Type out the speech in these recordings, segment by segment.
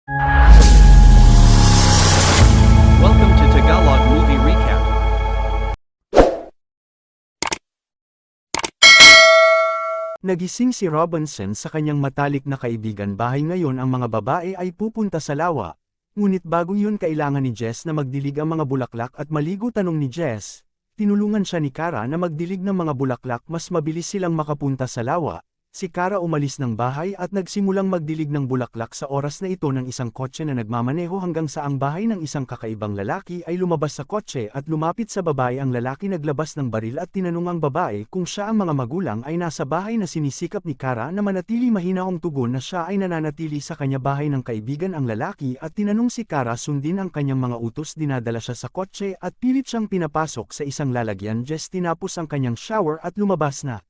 Welcome to Tagalog Movie Recap. Nagising si Robinson sa kanyang matalik na kaibigan bahay ngayon ang mga babae ay pupunta sa lawa. Ngunit bago yun kailangan ni Jess na magdilig ang mga bulaklak at maligo. Tanong ni Jess. Tinulungan siya ni Kara na magdilig ng mga bulaklak mas mabilis silang makapunta sa lawa. Si Kara umalis ng bahay at nagsimulang magdilig ng bulaklak sa oras na ito ng isang kotse na nagmamaneho hanggang sa ang bahay ng isang kakaibang lalaki ay lumabas sa kotse at lumapit sa babae. Ang lalaki naglabas ng baril at tinanong ang babae kung siya ang mga magulang ay nasa bahay na sinisikap ni Kara na manatili mahinahong tugon na siya ay nananatili sa kanya bahay ng kaibigan ang lalaki at tinanong si Kara sundin ang kanyang mga utos. Dinadala siya sa kotse at pilit siyang pinapasok sa isang lalagyan. Jess tinapos ang kanyang shower at lumabas na.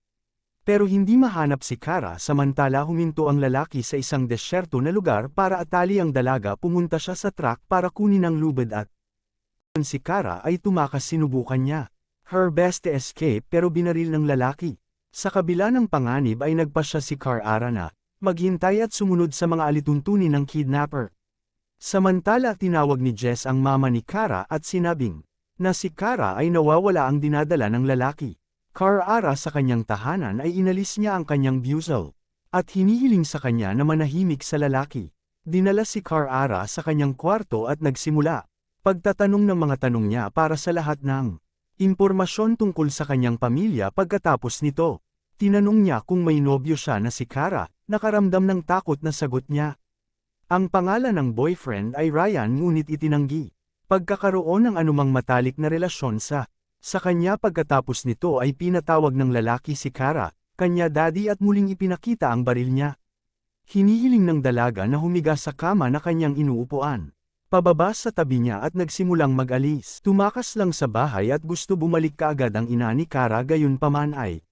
Pero hindi mahanap si Kara. Samantala huminto ang lalaki sa isang desyerto na lugar para atali ang dalaga. Pumunta siya sa truck para kunin ang lubid at si Kara ay tumakas. Sinubukan niya her best to escape pero binaril ng lalaki. Sa kabila ng panganib ay nagpasya si Kara na maghintay at sumunod sa mga alituntunin ng kidnapper. Samantala tinawag ni Jess ang mama ni Kara at sinabing na si Kara ay nawawala. Ang dinadala ng lalaki Kara sa kanyang tahanan ay inalis niya ang kanyang buzzle at hinihiling sa kanya na manahimik sa lalaki. Dinala si Kara sa kanyang kwarto at nagsimula pagtatanong ng mga tanong niya para sa lahat ng impormasyon tungkol sa kanyang pamilya. Pagkatapos nito, tinanong niya kung may nobyo siya na si Kara. Nakaramdam ng takot na sagot niya. Ang pangalan ng boyfriend ay Ryan ngunit itinanggi pagkakaroon ng anumang matalik na relasyon sa kanya. Pagkatapos nito ay pinatawag ng lalaki si Kara, kanya daddy at muling ipinakita ang baril niya. Hinihiling ng dalaga na humiga sa kama na kanyang inuupuan pababa sa tabi niya at nagsimulang mag-alis. Tumakas lang sa bahay at gusto bumalik kaagad ang ina ni Kara. Gayunpaman ay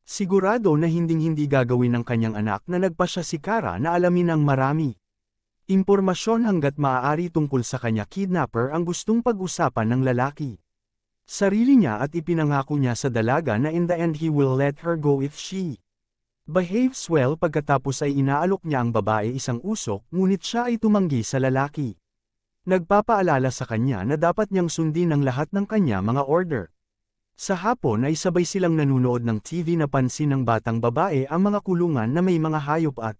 sigurado na hinding-hindi gagawin ng kanyang anak na nagpasya si Kara na alamin ang marami impormasyon hanggat maaari tungkol sa kanya kidnapper ang gustong pag-usapan ng lalaki. Sarili niya at ipinangako niya sa dalaga na in the end he will let her go if she behaves well. Pagkatapos ay inaalok niya ang babae isang usok ngunit siya ay tumanggi sa lalaki. Nagpapaalala sa kanya na dapat niyang sundin ang lahat ng kanya mga order. Sa hapon ay sabay silang nanunood ng TV. Napansin ng batang babae ang mga kulungan na may mga hayop at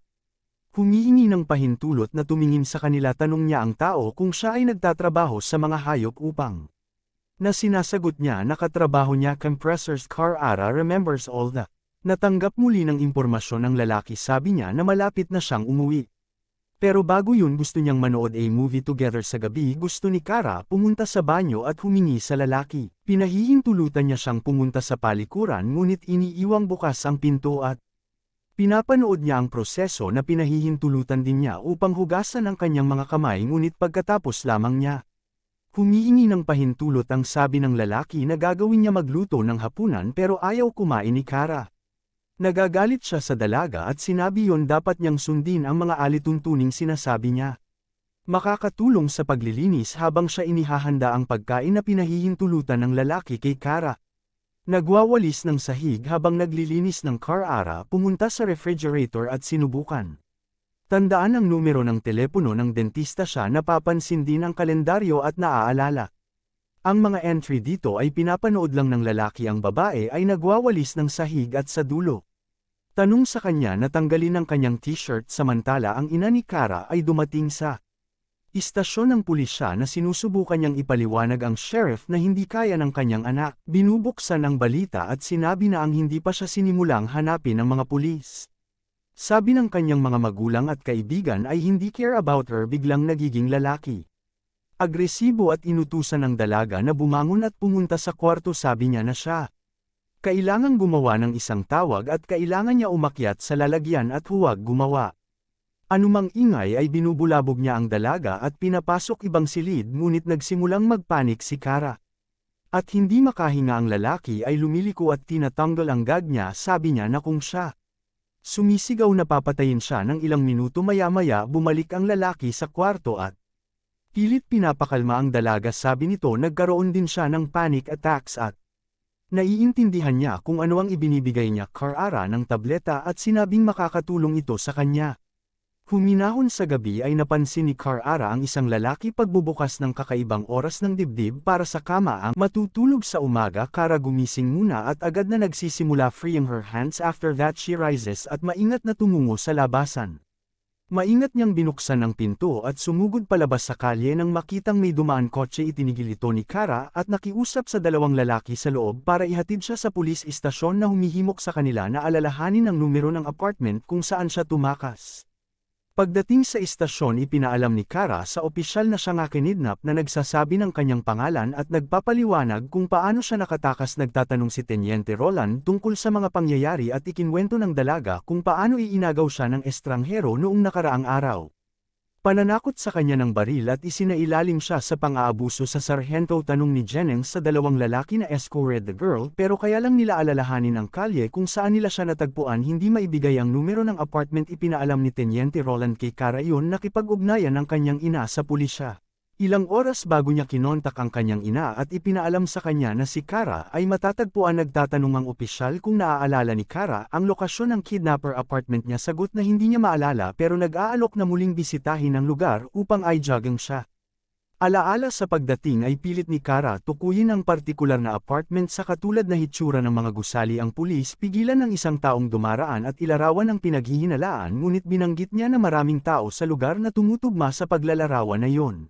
humihingi ng pahintulot na tumingin sa kanila. Tanong niya ang tao kung siya ay nagtatrabaho sa mga hayop upang na sinasagot niya na katrabaho niya compressors. Kara remembers all the natanggap muli ng impormasyon ng lalaki. Sabi niya na malapit na siyang umuwi. Pero bago yun gusto niyang manood a movie together sa gabi. Gusto ni Kara pumunta sa banyo at humingi sa lalaki. Pinahihintulutan niya siyang pumunta sa palikuran ngunit iniiwang bukas ang pinto at pinapanood niya ang proseso na pinahihintulutan din niya upang hugasan ang kanyang mga kamay. Ngunit pagkatapos lamang niya humihingi ng pahintulot ang sabi ng lalaki na gagawin niya magluto ng hapunan pero ayaw kumain ni Kara. Nagagalit siya sa dalaga at sinabi yon dapat niyang sundin ang mga alituntuning sinasabi niya. Makakatulong sa paglilinis habang siya inihahanda ang pagkain na pinahihintulutan ng lalaki kay Kara. Nagwawalis ng sahig habang naglilinis ng Kara. Pumunta sa refrigerator at sinubukan tandaan ang numero ng telepono ng dentista. Siya napapansin din ang kalendaryo at naaalala ang mga entry dito ay pinapanood lang ng lalaki. Ang babae ay nagwawalis ng sahig at sa dulo tanong sa kanya na tanggalin ang kanyang t-shirt. Samantala ang ina ni Kara ay dumating sa istasyon ng pulisya na sinusubukan niyang ipaliwanag ang sheriff na hindi kaya ng kanyang anak. Binubuksan ang balita at sinabi na ang hindi pa siya sinimulang hanapin ng mga pulis. Sabi ng kanyang mga magulang at kaibigan ay hindi care about her. Biglang nagiging lalaki. Agresibo at inutusan ng dalaga na bumangon at pumunta sa kwarto. Sabi niya na siya kailangang gumawa ng isang tawag at kailangan niya umakyat sa lalagyan at huwag gumawa anumang ingay. Ay binubulabog niya ang dalaga at pinapasok ibang silid ngunit nagsimulang magpanik si Kara. At hindi makahinga ang lalaki ay lumiliko at tinatanggal ang gag niya. Sabi niya na kung siya sumisigaw na papatayin siya ng ilang minuto. Maya-maya bumalik ang lalaki sa kwarto at pilit pinapakalma ang dalaga. Sabi nito nagkaroon din siya ng panic attacks at naiintindihan niya kung ano ang ibinibigay niya Kara ng tableta at sinabing makakatulong ito sa kanya. Huminahon sa gabi ay napansin ni Kara ang isang lalaki pagbubukas ng kakaibang oras ng dibdib para sa kama ang matutulog sa umaga. Kara gumising muna at agad na nagsisimula freeing her hands. After that she rises at maingat na tumungo sa labasan. Maingat niyang binuksan ang pinto at sumugod palabas sa kalye nang makitang may dumaan kotse. Itinigil ito ni Kara at nakiusap sa dalawang lalaki sa loob para ihatid siya sa pulis istasyon na humihimok sa kanila na alalahanin ang numero ng apartment kung saan siya tumakas. Pagdating sa istasyon ipinaalam ni Kara sa opisyal na siya nga kinidnap na nagsasabi ng kanyang pangalan at nagpapaliwanag kung paano siya nakatakas. Nagtatanong si Teniente Roland tungkol sa mga pangyayari at ikinwento ng dalaga kung paano iinagaw siya ng estranghero noong nakaraang araw. Pananakot sa kanya ng baril at isinailalim siya sa pang-aabuso sa sarhento. Tanong ni Jennings sa dalawang lalaki na escorted the girl pero kaya lang nila alalahanin ang kalye kung saan nila siya natagpuan. Hindi maibigay ang numero ng apartment. Ipinaalam ni Teniente Roland kay Kara iyon nakipag-ugnayan ng kanyang ina sa pulisya. Ilang oras bago niya kinontak ang kanyang ina at ipinaalam sa kanya na si Kara ay matatagpuan. Nagtatanong ang opisyal kung naaalala ni Kara ang lokasyon ng kidnapper apartment niya. Sagot na hindi niya maalala pero nag-aalok na muling bisitahin ang lugar upang i-jogging siya. Alaala sa pagdating ay pilit ni Kara tukuyin ang partikular na apartment sa katulad na hitsura ng mga gusali. Ang pulis pigilan ng isang taong dumaraan at ilarawan ang pinaghihinalaan ngunit binanggit niya na maraming tao sa lugar na tumutugma sa paglalarawan na iyon.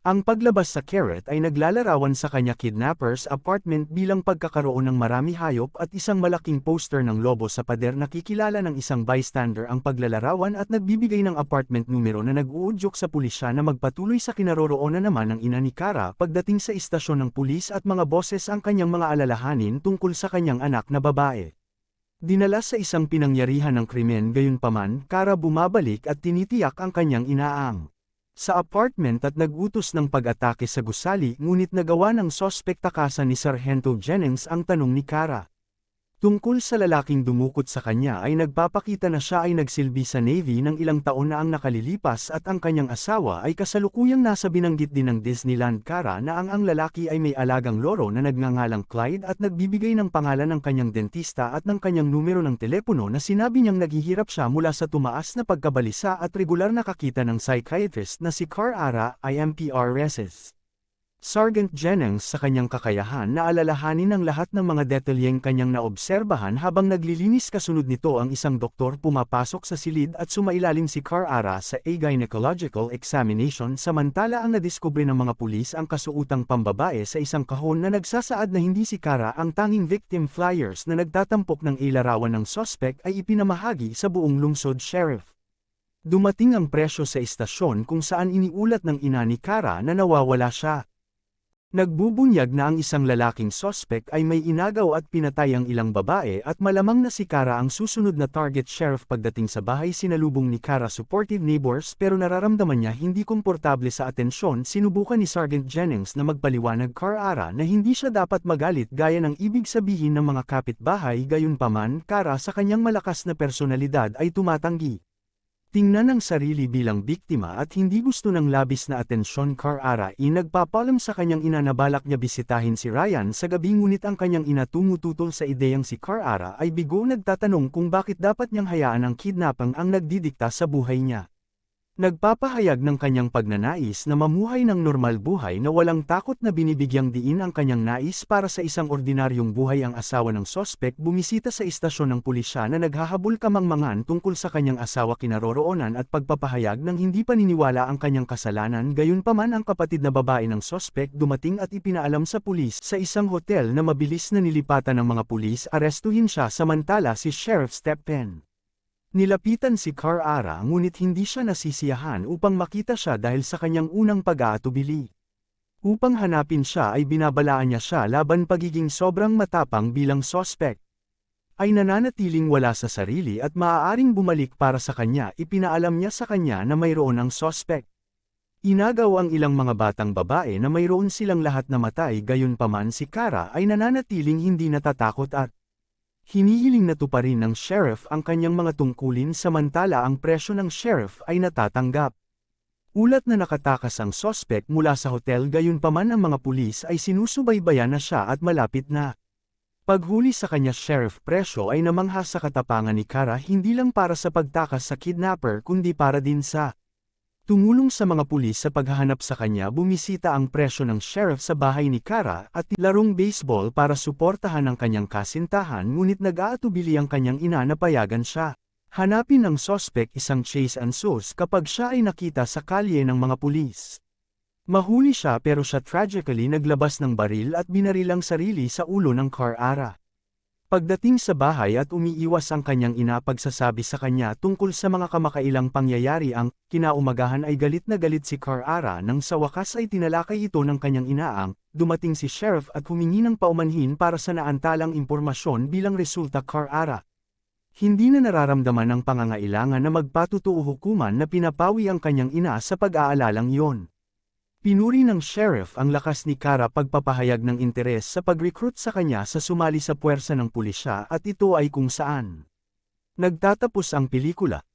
Ang paglabas sa Carrot ay naglalarawan sa kanya kidnapper's apartment bilang pagkakaroon ng marami hayop at isang malaking poster ng lobo sa pader. Nakikilala ng isang bystander ang paglalarawan at nagbibigay ng apartment numero na nag-uudyok sa pulisya na magpatuloy sa kinaroroonan naman ng ina ni Kara. Pagdating sa istasyon ng pulis at mga boses ang kanyang mga alalahanin tungkol sa kanyang anak na babae. Dinala sa isang pinangyarihan ng krimen. Gayunpaman, Kara bumabalik at tinitiyak ang kanyang inaang sa apartment at nag-utos ng pag-atake sa gusali ngunit nagawa ng sospek takasan ni Sargento Jennings. Ang tanong ni Kara tungkol sa lalaking dumukot sa kanya ay nagpapakita na siya ay nagsilbi sa Navy ng ilang taon na ang nakalilipas at ang kanyang asawa ay kasalukuyang nasa. Binanggit din ng Disneyland Kara na ang lalaki ay may alagang loro na nagngangalang Clyde at nagbibigay ng pangalan ng kanyang dentista at ng kanyang numero ng telepono na sinabi niyang naghihirap siya mula sa tumaas na pagkabalisa at regular na kakita ng psychiatrist na si Kara. IMPR Reses Sergeant Jennings sa kanyang kakayahan na alalahanin ang lahat ng mga detalyeng kanyang naobserbahan habang naglilinis. Kasunod nito ang isang doktor pumapasok sa silid at sumailalim si Kara sa gynecological examination samantala ang nadiskubre ng mga pulis ang kasuotang pambabae sa isang kahon na nagsasaad na hindi si Kara ang tanging victim. Flyers na nagtatampok ng ilarawan ng sospek ay ipinamahagi sa buong lungsod. Sheriff dumating ang presyo sa istasyon kung saan iniulat ng ina ni Kara na nawawala siya. Nagbubunyag na ang isang lalaking sospek ay may inagaw at pinatay ang ilang babae at malamang na si Kara ang susunod na target. Sheriff pagdating sa bahay sinalubong ni Kara supportive neighbors pero nararamdaman niya hindi komportable sa atensyon. Sinubukan ni Sergeant Jennings na magpaliwanag Kara na hindi siya dapat magalit gaya ng ibig sabihin ng mga kapitbahay. Gayunpaman, Kara sa kanyang malakas na personalidad ay tumatanggi tingnan ang sarili bilang biktima at hindi gusto ng labis na atensyon. Kara nagpapalam sa kanyang ina na balak niya bisitahin si Ryan sa gabi ngunit ang kanyang ina tumututol sa ideyang si Kara ay bigo. Nagtatanong kung bakit dapat niyang hayaan ang kidnapping ang nagdidikta sa buhay niya. Nagpapahayag ng kanyang pagnanais na mamuhay ng normal buhay na walang takot na binibigyang diin ang kanyang nais para sa isang ordinaryong buhay. Ang asawa ng sospek bumisita sa istasyon ng pulisya na naghahabol kamangmangan tungkol sa kanyang asawa kinaroroonan at pagpapahayag ng hindi paniniwala ang kanyang kasalanan. Gayunpaman ang kapatid na babae ng sospek dumating at ipinaalam sa pulis sa isang hotel na mabilis na nilipatan ng mga pulis. Arestuhin siya samantala si Sheriff Stephen nilapitan si Kara ngunit hindi siya nasisiyahan upang makita siya dahil sa kanyang unang pag-aatubili. Upang hanapin siya ay binabalaan niya siya laban pagiging sobrang matapang bilang sospek. Ay nananatiling wala sa sarili at maaaring bumalik para sa kanya. Ipinaalam niya sa kanya na mayroon ang sospek. Inagaw ang ilang mga batang babae na mayroon silang lahat na matay. Gayunpaman si Kara ay nananatiling hindi natatakot at hinihiling na tuparin ng sheriff ang kanyang mga tungkulin samantala ang presyo ng sheriff ay natatanggap. Ulat na nakatakas ang sospek mula sa hotel. Gayunpaman ang mga pulis ay sinusubaybayan na siya at malapit na Paghuli sa kanya Sheriff Presyo ay namangha sa katapangan ni Kara hindi lang para sa pagtakas sa kidnapper kundi para din sa tumulong sa mga pulis sa paghahanap sa kanya. Bumisita ang Presyo ng sheriff sa bahay ni Kara at larong baseball para suportahan ang kanyang kasintahan, ngunit nag-aatubili ang kanyang ina na payagan siya. Hanapin ng sospek isang chase and sauce kapag siya ay nakita sa kalye ng mga pulis. Mahuli siya pero siya tragically naglabas ng baril at binaril ang sarili sa ulo ng Car-Ara. Pagdating sa bahay at umiiwas ang kanyang ina pagsasabi sa kanya tungkol sa mga kamakailang pangyayari, ang kinaumagahan ay galit na galit si Car-Ara nang sa wakas ay tinalakay ito ng kanyang inaang. Dumating si sheriff at humingi ng paumanhin para sa naantalang impormasyon. Bilang resulta, Car-Ara hindi na nararamdaman ang pangangailangan na magpatutuo hukuman na pinapawi ang kanyang ina sa pag-aalalang iyon. Pinuri ng sheriff ang lakas ni Kara pagpapahayag ng interes sa pag-recruit sa kanya sa sumali sa puwersa ng pulisya, at ito ay kung saan nagtatapos ang pelikula.